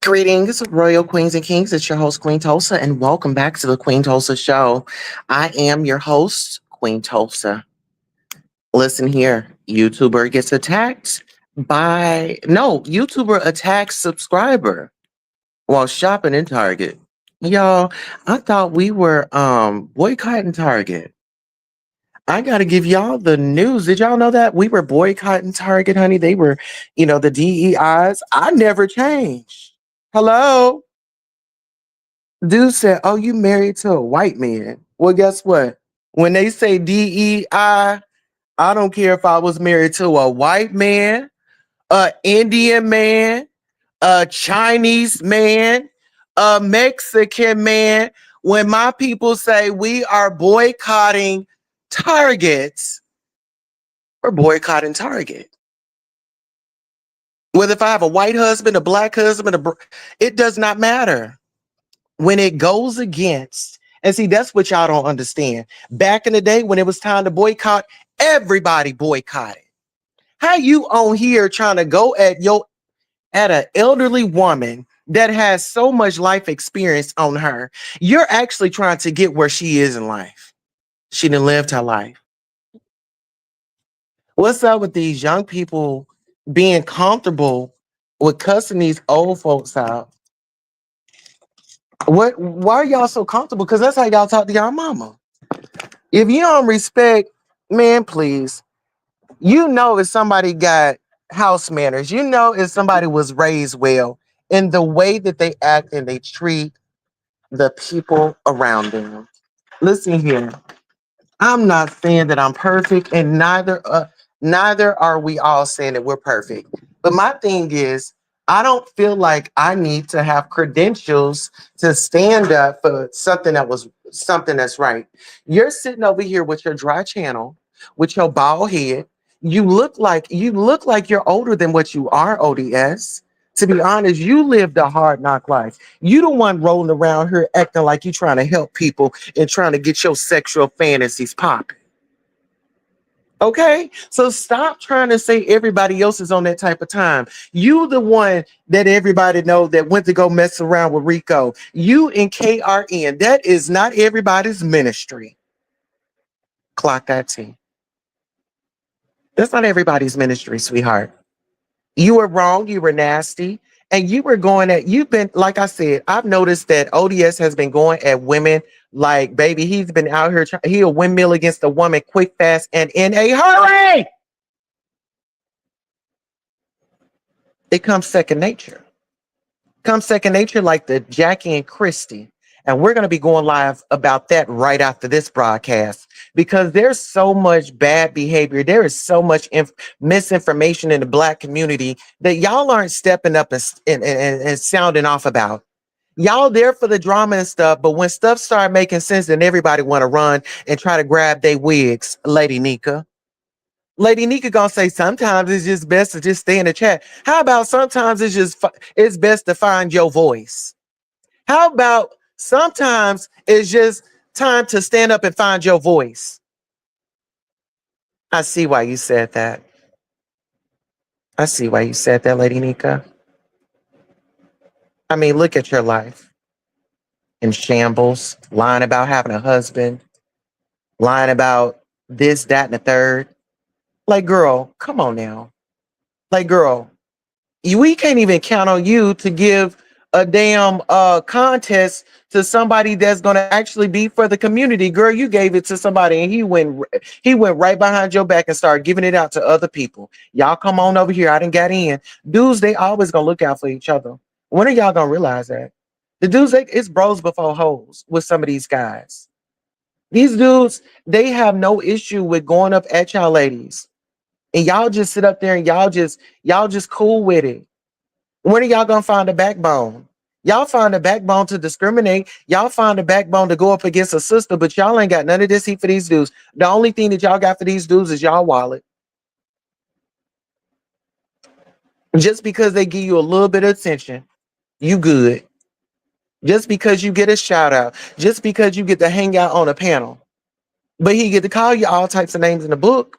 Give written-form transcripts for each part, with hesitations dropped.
Greetings, Royal Queens and Kings. It's your host, Queen Tulsa, and welcome back to the Queen Tulsa Show. I am your host, Queen Tulsa. Listen here, YouTuber gets attacked YouTuber attacks subscriber while shopping in Target. Y'all, I thought we were boycotting Target. I gotta give y'all the news. Did y'all know that we were boycotting Target, honey? They were, the DEIs. I never changed. Hello? Dude said, "Oh, you married to a white man." Well, guess what? When they say DEI, I don't care if I was married to a white man, a Indian man, a Chinese man, a Mexican man. When my people say we are boycotting Targets, we're boycotting Target. Whether if I have a white husband, a black husband, it does not matter. When it goes against, and see, that's what y'all don't understand. Back in the day when it was time to boycott, everybody boycotted. How you on here trying to go at an elderly woman that has so much life experience on her? You're actually trying to get where she is in life. She didn't live her life. What's up with these young people being comfortable with cussing these old folks out? Why are y'all so comfortable? Because that's how y'all talk to y'all mama. If you don't respect, man, please. You know if somebody got house manners, you know if somebody was raised well in the way that they act and they treat the people around them. Listen here. I'm not saying that I'm perfect, and neither are we all saying that we're perfect. But my thing is, I don't feel like I need to have credentials to stand up for something that's right. You're sitting over here with your dry channel, with your bald head. You look like you're older than what you are, ODS. To be honest, you lived a hard knock life. You the one rolling around here acting like you trying to help people and trying to get your sexual fantasies popping. Okay? So stop trying to say everybody else is on that type of time. You the one that everybody know that went to go mess around with Rico. You and KRN. That is not everybody's ministry. Clock that T. That's not everybody's ministry, sweetheart. You were wrong, you were nasty, and you've been, like I said, I've noticed that ODS has been going at women like, baby, he's been out here, he'll windmill against a woman quick, fast, and in a hurry. It comes second nature. Comes second nature like the Jackie and Christie. And we're going to be going live about that right after this broadcast because there's so much bad behavior. There is so much misinformation in the Black community that y'all aren't stepping up and sounding off about. Y'all there for the drama and stuff, but when stuff start making sense, then everybody want to run and try to grab their wigs, Lady Nika. Lady Nika gonna say sometimes it's just best to just stay in the chat. How about sometimes it's best to find your voice? How about sometimes it's just time to stand up and find your voice? I see why you said that. I see why you said that, Lady Nika. I mean, look at your life. in shambles, lying about having a husband, lying about this, that, and the third. Like, girl, come on now. Like, girl, we can't even count on you to give a damn contest to somebody that's gonna actually be for the community. Girl, you gave it to somebody and he went right behind your back and started giving it out to other people. Y'all come on over here. I didn't get in. Dudes, they always gonna look out for each other. When are y'all gonna realize that? The dudes, it's bros before hoes with some of these guys. These dudes, they have no issue with going up at y'all ladies. And y'all just sit up there and y'all just cool with it. When are y'all gonna find a backbone? Y'all find a backbone to discriminate. Y'all find a backbone to go up against a sister, but y'all ain't got none of this heat for these dudes. The only thing that y'all got for these dudes is y'all wallet. Just because they give you a little bit of attention, you good. Just because you get a shout out, just because you get to hang out on a panel, but he get to call you all types of names in the book.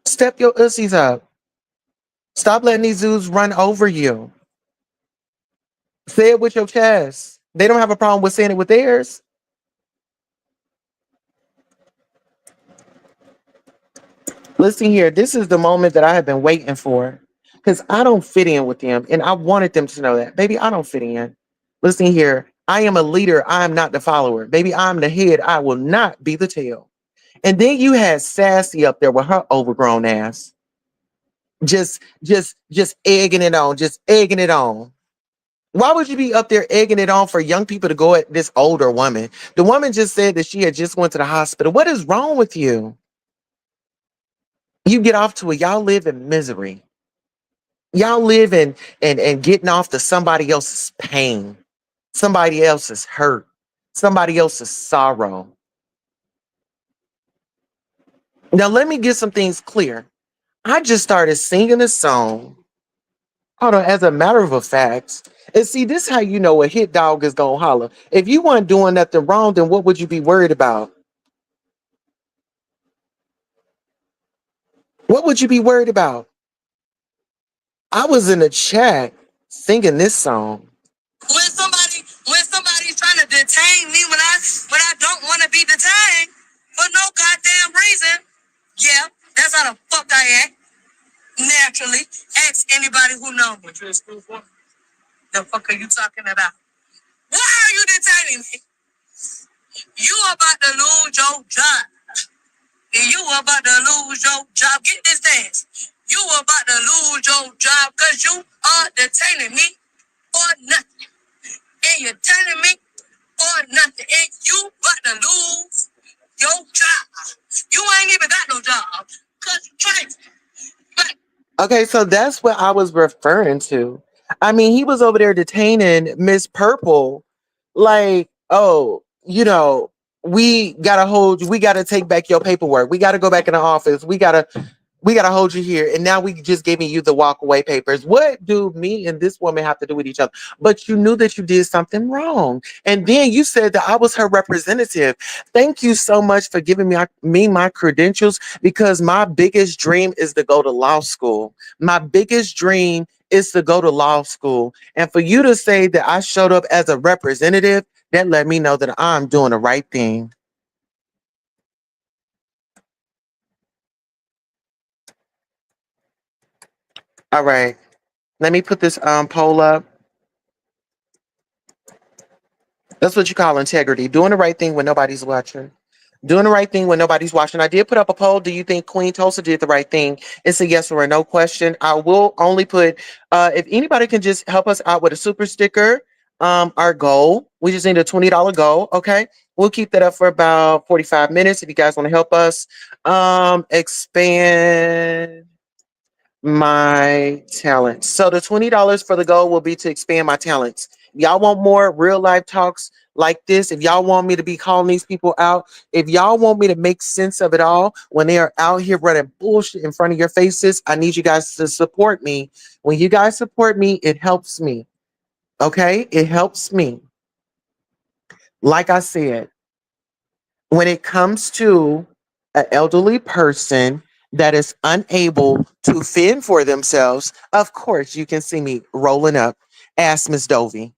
Step your ussies up. Stop letting these dudes run over you. Say it with your chest. They don't have a problem with saying it with theirs. Listen here, this is the moment that I have been waiting for because I don't fit in with them. And I wanted them to know that. Baby, I don't fit in. Listen here, I am a leader. I am not the follower. Baby, I'm the head. I will not be the tail. And then you had Sassy up there with her overgrown ass. Just egging it on, just egging it on. Why would you be up there egging it on for young people to go at this older woman? The woman just said that she had just went to the hospital. What is wrong with you? You get off to it. Y'all live in misery. Y'all live in and getting off to somebody else's pain, somebody else's hurt, somebody else's sorrow. Now let me get some things clear. I just started singing a song. Hold on, as a matter of a fact. And see, this is how you know a hit dog is gonna holler. If you weren't doing nothing wrong, then what would you be worried about? What would you be worried about? I was in the chat singing this song. When somebody's trying to detain me when I don't want to be detained for no goddamn reason, yeah, that's how the fuck I act. Naturally. Ask anybody who knows me. What you in school for? The fuck are you talking about? Why are you detaining me? You about to lose your job. And you about to lose your job. Get this dance. You about to lose your job because you are detaining me for nothing. And you're telling me for nothing. And you about to lose your job. You ain't even got no job. Cause you crazy. Okay, so that's what I was referring to. I mean, he was over there detaining Miss Purple, like, oh, we gotta hold you, we gotta take back your paperwork, we gotta go back in the office, we gotta hold you here, and now we just giving you the walk away papers. What do me and this woman have to do with each other? But you knew that you did something wrong, and then you said that I was her representative. Thank you so much for giving me my credentials, because my biggest dream is to go to law school. My biggest dream is to go to law school, and for you to say that I showed up as a representative, that let me know that I'm doing the right thing. All right, let me put this poll up. That's what you call integrity. Doing the right thing when nobody's watching. Doing the right thing when nobody's watching. I did put up a poll. Do you think Queen Tulsa did the right thing? It's a yes or a no question. I will only put, if anybody can just help us out with a super sticker, our goal, we just need a $20 goal. Okay. We'll keep that up for about 45 minutes if you guys want to help us expand my talents. So the $20 for the goal will be to expand my talents. If y'all want more real life talks like this, if y'all want me to be calling these people out, if y'all want me to make sense of it all when they are out here running bullshit in front of your faces, I need you guys to support me. When you guys support me, it helps me. Okay? It helps me. Like I said, when it comes to an elderly person that is unable to fend for themselves, of course, you can see me rolling up. Ask Miss Dovey.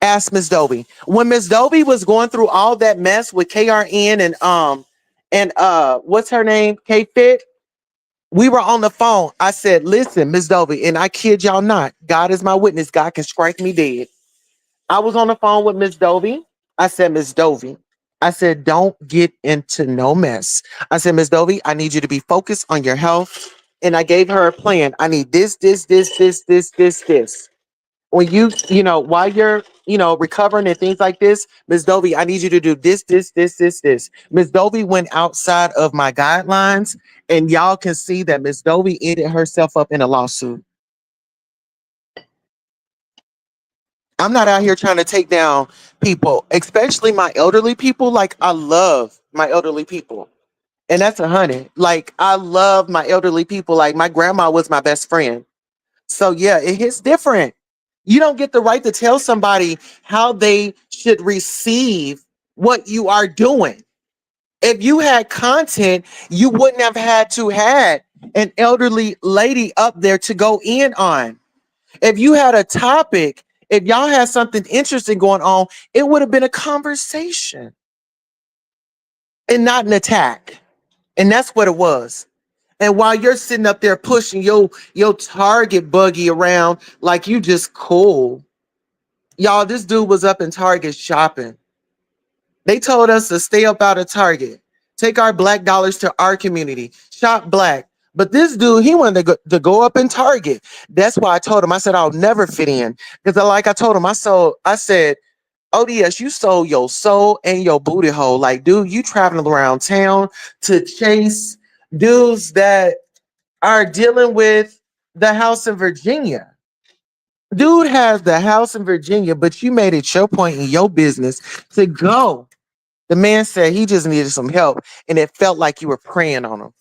Ask Miss Dovey. When Miss Dovey was going through all that mess with KRN and what's her name? K Fit. We were on the phone. I said, listen, Miss Dovey, and I kid y'all not, God is my witness. God can strike me dead. I was on the phone with Miss Dovey. I said, Miss Dovey, I said, don't get into no mess. I said, Miss Dovey, I need you to be focused on your health. And I gave her a plan. I need this. When while you're, recovering and things like this, Miss Dovey, I need you to do this. Miss Dovey went outside of my guidelines, and y'all can see that Miss Dovey ended herself up in a lawsuit. I'm not out here trying to take down people, especially my elderly people. Like, I love my elderly people. And that's 100. Like, I love my elderly people. Like, my grandma was my best friend. So yeah, it hits different. You don't get the right to tell somebody how they should receive what you are doing. If you had content, you wouldn't have had to had an elderly lady up there to go in on. If you had a topic, if y'all had something interesting going on, it would have been a conversation and not an attack. And that's what it was. And while you're sitting up there pushing your Target buggy around like you just cool, y'all, this dude was up in Target shopping. They told us to stay up out of Target, take our black dollars to our community, shop black. But this dude, he wanted to go up in Target. That's why I told him. I said I'll never fit in because, like I told him, I said, ODS, you sold your soul and your booty hole. Like, dude, you traveling around town to chase dudes that are dealing with the house in Virginia. Dude has the house in Virginia, but you made it your point in your business to go. The man said he just needed some help, and it felt like you were preying on him.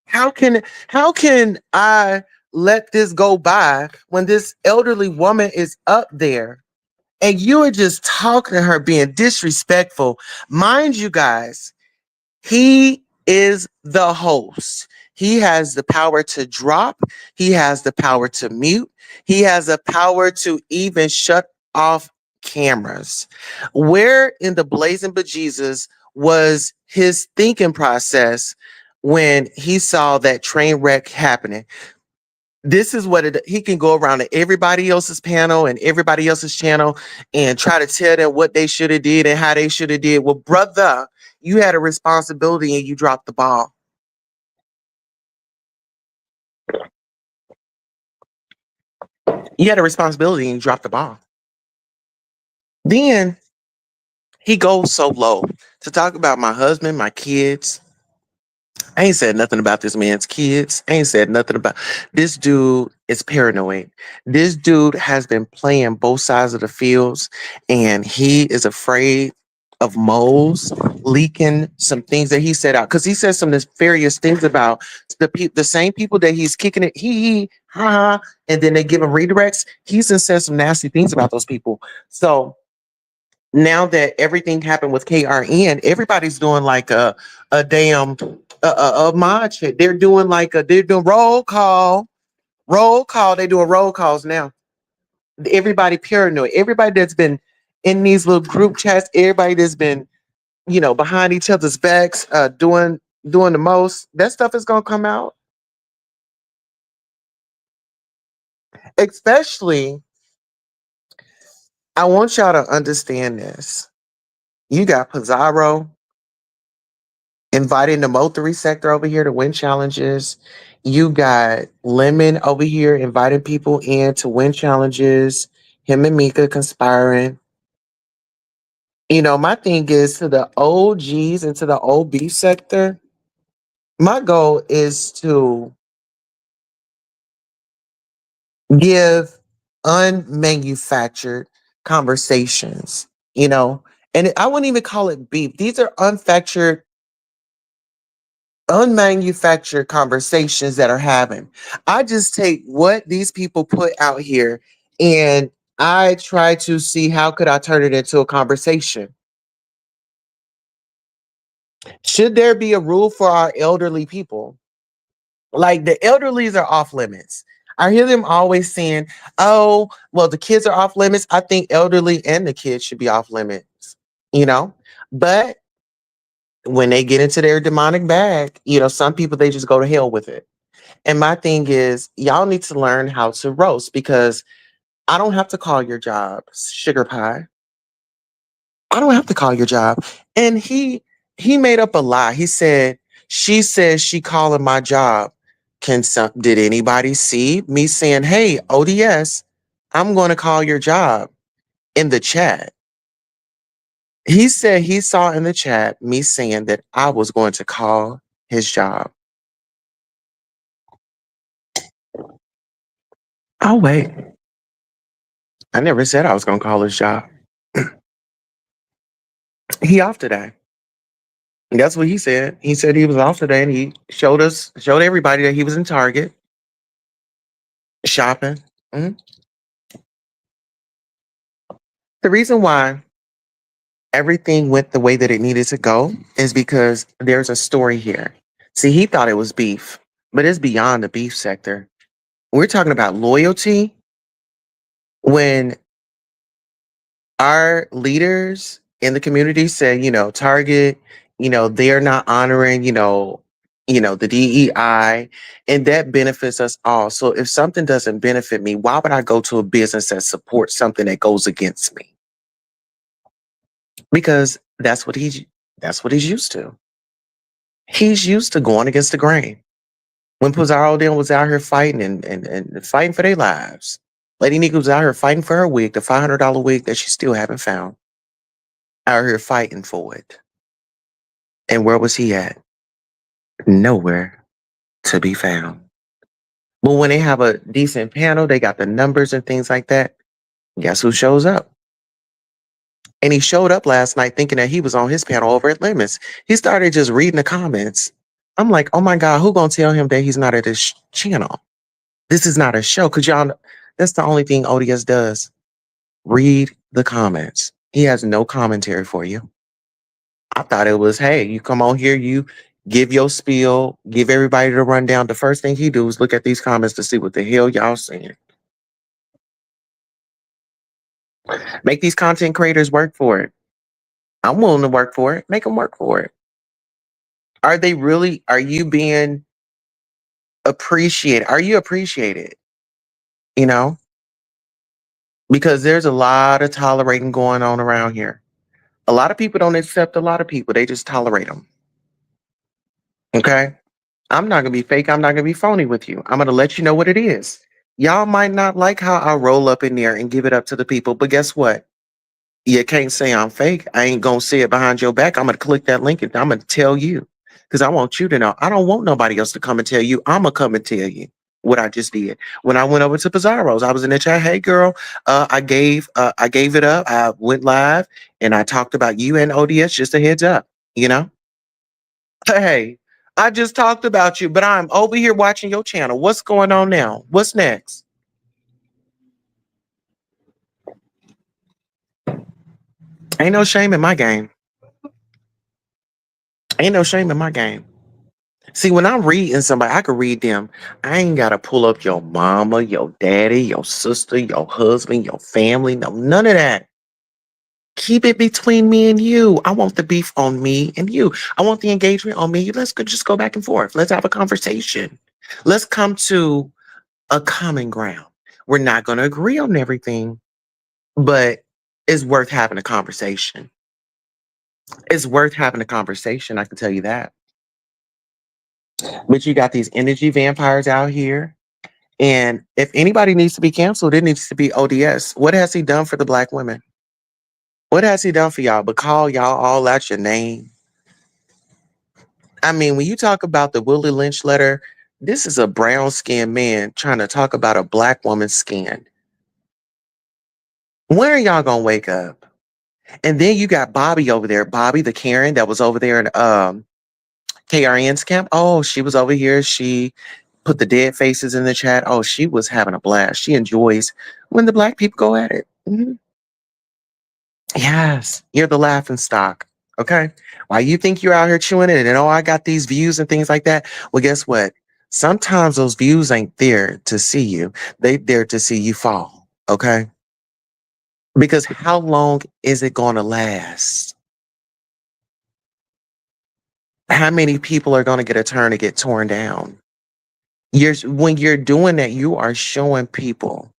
How can I let this go by when this elderly woman is up there and you are just talking to her being disrespectful? Mind you guys, he is the host. He has the power to drop. He has the power to mute. He has the power to even shut off cameras. Where in the blazing bejesus was his thinking process when he saw that train wreck happening? This is what he can go around to everybody else's panel and everybody else's channel and try to tell them what they should have did and how they should have did. Well, brother, you had a responsibility and you dropped the ball. You had a responsibility and you dropped the ball. Then he goes so low to talk about my husband, my kids. I ain't said nothing about this man's kids. I ain't said nothing about this dude is paranoid. This dude has been playing both sides of the fields and he is afraid of moles leaking some things that he said out because he said some nefarious things about the same people that he's kicking it he ha ha, and then they give him redirects. He's said some nasty things about those people. So now that everything happened with KRN, everybody's doing like a damn a mod shit. They're doing roll call. They're doing roll calls now. Everybody paranoid. Everybody that's been in these little group chats. Everybody that's been behind each other's backs, doing the most. That stuff is gonna come out. Especially, I want y'all to understand this. You got Pizarro inviting the Mo3 sector over here to win challenges. You got Lemon over here inviting people in to win challenges. Him and Mika conspiring. My thing is to the OGs and to the OB sector. My goal is to give unmanufactured conversations, and I wouldn't even call it beef. These are unmanufactured conversations that are having. I just take what these people put out here and I try to see how could I turn it into a conversation. Should there be a rule for our elderly people? Like the elderlies are off limits. I hear them always saying, "Oh, well, the kids are off limits." I think elderly and the kids should be off limits, you know? But when they get into their demonic bag, some people they just go to hell with it. And my thing is, y'all need to learn how to roast because I don't have to call your job sugar pie. I don't have to call your job. And he made up a lie. He said, she says she calling my job. Did anybody see me saying, "Hey, ODS, I'm going to call your job" in the chat? He said he saw in the chat me saying that I was going to call his job. Oh, wait. I never said I was going to call his job. He off today. That's what he said. He said he was off today and he showed everybody that he was in Target shopping. Mhm. The reason why everything went the way that it needed to go is because there's a story here. See, he thought it was beef, but it's beyond the beef sector. We're talking about loyalty when our leaders in the community say, Target, they're not honoring, the DEI, and that benefits us all. So if something doesn't benefit me, why would I go to a business that supports something that goes against me? Because that's what he's used to. He's used to going against the grain. When Pizarro then was out here fighting and fighting for their lives. Lady Nika was out here fighting for her wig, the $500 wig that she still haven't found. Out here fighting for it. And where was he at? Nowhere to be found. But when they have a decent panel, they got the numbers and things like that. Guess who shows up? And he showed up last night thinking that he was on his panel over at Lemons. He started just reading the comments. I'm like, oh my God, who gonna tell him that he's not at his channel? This is not a show. Cause y'all, that's the only thing ODS does. Read the comments. He has no commentary for you. I thought it was, hey, you come on here, you give your spiel, give everybody the rundown. The first thing he do is look at these comments to see what the hell y'all saying. Make these content creators work for it. I'm willing to work for it. Make them work for it. Are you being appreciated? Are you appreciated? You know, because there's a lot of tolerating going on around here. A lot of people don't accept a lot of people. They just tolerate them. Okay. I'm not going to be fake. I'm not going to be phony with you. I'm going to let you know what it is. Y'all might not like how I roll up in there and give it up to the people, but guess what? You can't say I'm fake. I ain't going to say it behind your back. I'm going to click that link and I'm going to tell you because I want you to know. I don't want nobody else to come and tell you. I'm going to come and tell you what I just did. When I went over to Pizarro's, I was in the chat. Hey girl, I gave it up. I went live and I talked about you and ODS. Just a heads up, you know? Hey, I just talked about you, but I'm over here watching your channel. What's going on now? What's next? Ain't no shame in my game. Ain't no shame in my game. See, when I'm reading somebody, I can read them. I ain't gotta pull up your mama, your daddy, your sister, your husband, your family. No, none of that. Keep it between me and you. I want the beef on me and you. I want the engagement on me. Just go back and forth. Let's have a conversation. Let's come to a common ground. We're not gonna agree on everything, but it's worth having a conversation. It's worth having a conversation. I can tell you that. But you got these energy vampires out here. And if anybody needs to be canceled, it needs to be ODS. What has he done for the black women? What has he done for y'all? But call y'all all out your name. I mean, when you talk about the Willie Lynch letter, this is a brown skinned man trying to talk about a black woman's skin. When are y'all gonna wake up? And then you got Bobby over there, Bobby the Karen that was over there in KRN's camp. Oh, she was over here. She put the dead faces in the chat. Oh, she was having a blast. She enjoys when the black people go at it. Mhm. Yes, you're the laughing stock. Okay. While you think you're out here chewing it and oh, I got these views and things like that. Well, guess what? Sometimes those views ain't there to see you. They there to see you fall. Okay. Because how long is it going to last? How many people are going to get a turn to get torn down? When you're doing that, you are showing people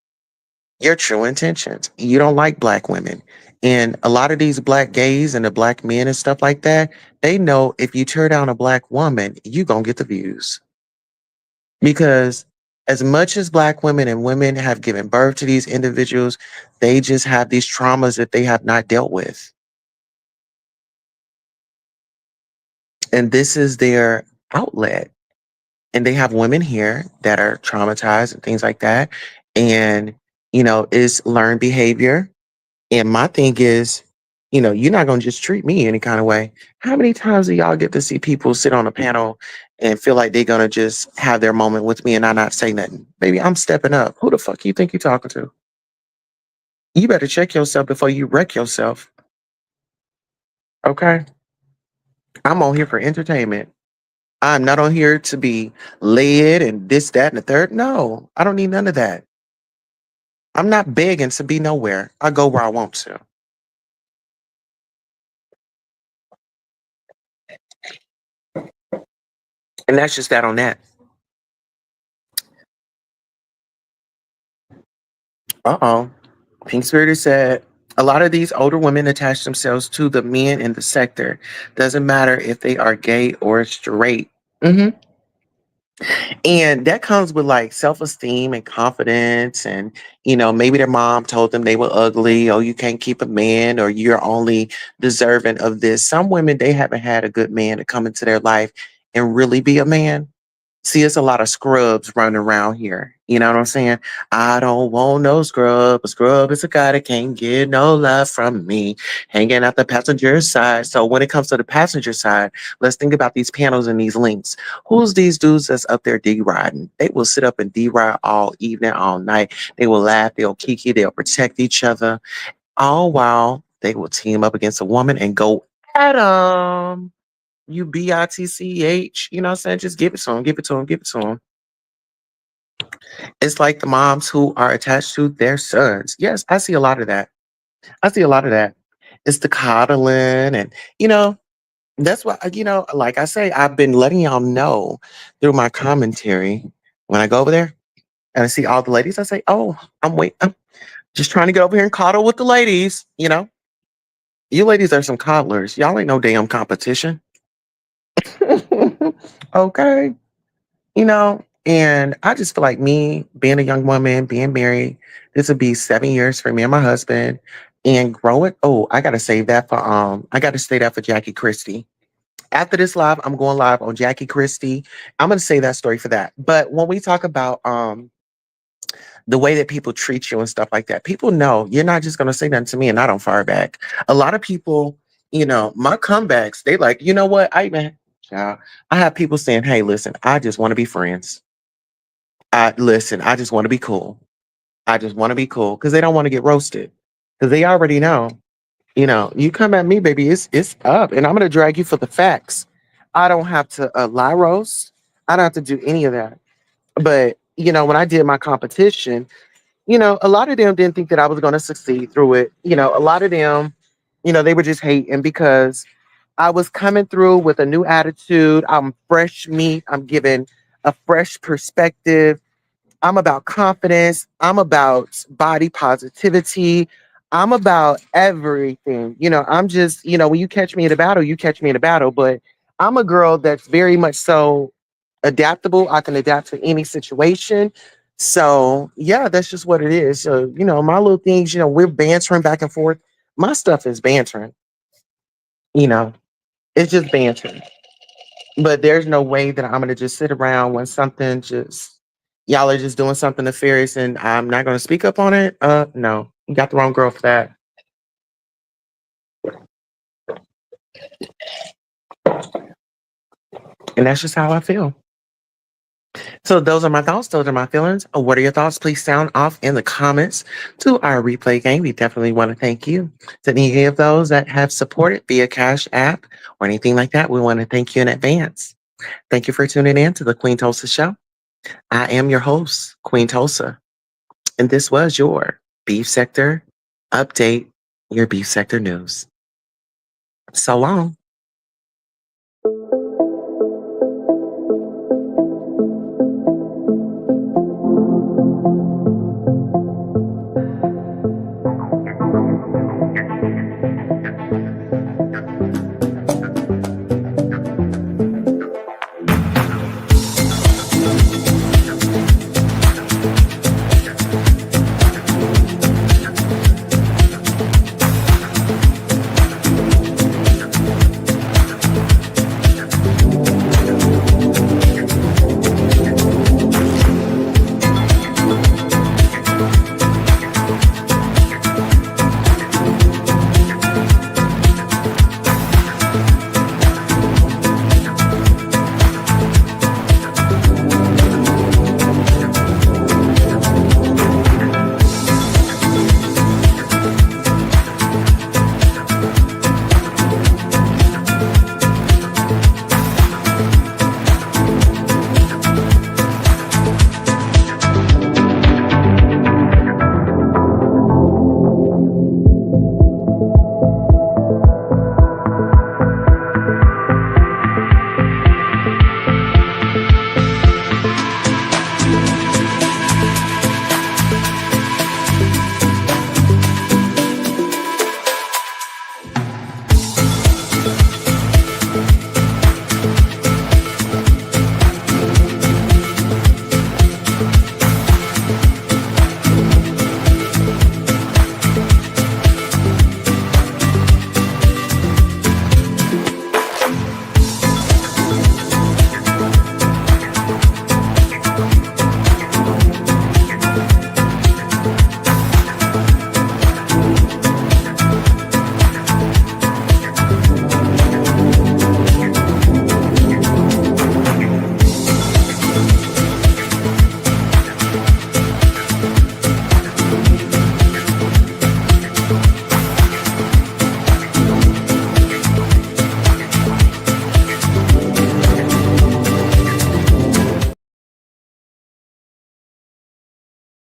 your true intentions. You don't like black women. And a lot of these black gays and the black men and stuff like that, they know if you tear down a black woman, you going to get the views. Because as much as black women and women have given birth to these individuals, they just have these traumas that they have not dealt with. And this is their outlet. And they have women here that are traumatized and things like that. And, it's learned behavior. And my thing is, you're not going to just treat me any kind of way. How many times do y'all get to see people sit on a panel and feel like they're going to just have their moment with me and I not say nothing? Baby, I'm stepping up. Who the fuck you think you're talking to? You better check yourself before you wreck yourself. Okay? I'm on here for entertainment. I'm not on here to be led and this, that, and the third. No, I don't need none of that. I'm not begging to be nowhere. I go where I want to. And that's just that on that. Uh-oh. Pink Spirit said a lot of these older women attach themselves to the men in the sector. Doesn't matter if they are gay or straight. hmm And that comes with like self esteem and confidence. And, maybe their mom told them they were ugly, or you can't keep a man, or you're only deserving of this. Some women, they haven't had a good man to come into their life and really be a man. See, it's a lot of scrubs running around here. You know what I'm saying? I don't want no scrub. A scrub is a guy that can't get no love from me. Hanging out the passenger side. So when it comes to the passenger side, let's think about these panels and these links. Who's these dudes that's up there D-riding? They will sit up and D-ride all evening, all night. They will laugh. They'll kiki. They'll protect each other. All while they will team up against a woman and go at 'em. You bitch, you know what I'm saying? Just give it to him, give it to him, give it to him. It's like the moms who are attached to their sons. Yes, I see a lot of that. I see a lot of that. It's the coddling and, that's what, like I say, I've been letting y'all know through my commentary. When I go over there and I see all the ladies, I say, oh, I'm just trying to get over here and coddle with the ladies. You ladies are some coddlers. Y'all ain't no damn competition. Okay. And I just feel like me being a young woman, being married, this would be 7 years for me and my husband. And growing, oh, I gotta save that for I gotta stay that for Jackie Christie. After this live, I'm going live on Jackie Christie. I'm gonna say that story for that. But when we talk about the way that people treat you and stuff like that, people know you're not just gonna say nothing to me and I don't fire back. A lot of people, my comebacks, they like, you know what? Yeah, I have people saying, hey, listen, I just want to be friends. I just want to be cool. I just want to be cool because they don't want to get roasted because they already know. You come at me, baby, it's up, and I'm gonna drag you for the facts. I don't have to lie roast. I don't have to do any of that. But when I did my competition, a lot of them didn't think that I was gonna succeed through it. A lot of them, they were just hating because I was coming through with a new attitude. I'm fresh meat. I'm giving a fresh perspective. I'm about confidence. I'm about body positivity. I'm about everything. I'm just, when you catch me in a battle, you catch me in a battle. But I'm a girl that's very much so adaptable. I can adapt to any situation. So, yeah, that's just what it is. So, my little things, we're bantering back and forth. My stuff is bantering, you know, it's just bantering. But there's no way that I'm gonna just sit around when something just y'all are just doing something nefarious and I'm not gonna speak up on it. No, you got the wrong girl for that. And that's just how I feel. So those are my thoughts. Those are my feelings. What are your thoughts? Please sound off in the comments to our replay game. We definitely want to thank you. To any of those that have supported via Cash App or anything like that, we want to thank you in advance. Thank you for tuning in to the Queen Tulsa Show. I am your host, Queen Tulsa, and this was your Beef Sector Update, your Beef Sector News. So long.